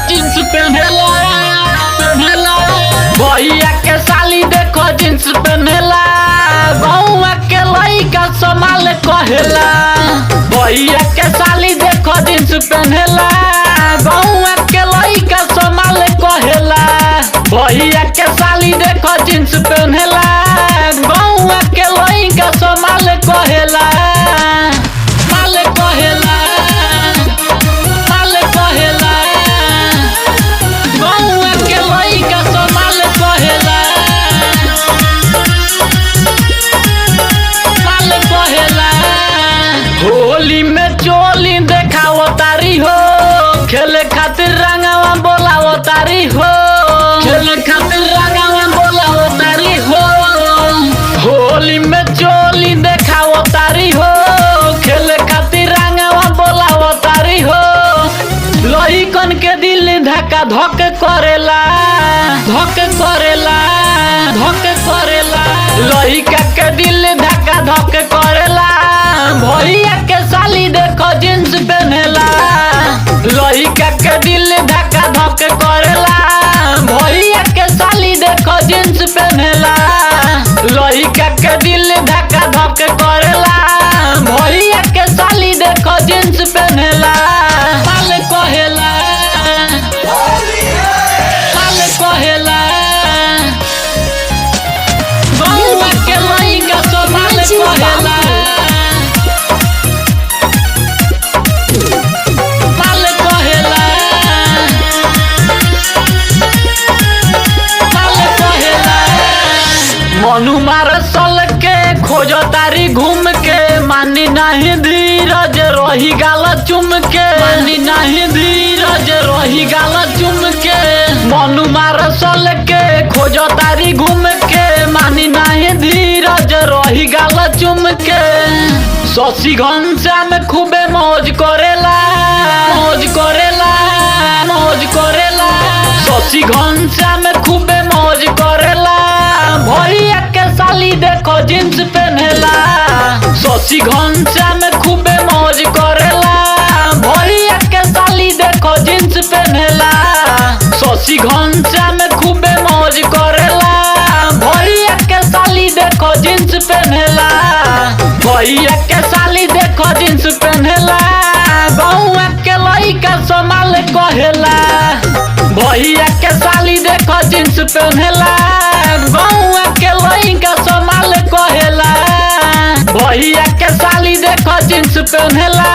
jeans पहनेला भैया के साली देखो जींस पहनेला बउआ के लइका संभाल कहेला भैया के साली देखो जींस पहनेला बउआ के लइका संभाल कहेला भैया के साली देखो जींस पहनेला बउआ के लइका संभाल कहेला होली में चोली देखावो तारी हो खेले खातिर रंगवा बोलावो तारी हो होली में चोली देखावो तारी हो खेले खातिर रंगवा बोलावो तारी हो लइकन के दिल धक्का धक करेला लइका के दिल धक्का धक करेला भैया के साली देखो जींस पहनेला लइका के दिल धक्का धक करेला भैया के साली देखो जींस पहनेला लइका के दिल धक्का धक करेला भैया के साली देखो जींस पहनेला मनु मारसल के खोज तारी घूम के मानी नहीं धीरज रही गाल चुम के मनु मारसल के खोज तारी घूम के मानी नहीं धीरज रही गाल चुम के शशि घनश्याम में खूबे मौज करेला शशि घनश्याम में खूबे मौज करेला भैया के साली देखो जींस पहनेला शशि घनश्याम में खूबे मौज करेला भैया के साली देखो जींस पहनेला शशि घनश्याम में खूबे मौज करेला भैया के साली देखो जींस पहनेला भैया के साली देखो जींस पहनेला बउआ के लइका संभाल कहेला भैया के साली देखो जींस पहनेला बउआ के लइका संभाल कहेला भैया के साली देखो जींस पहनेला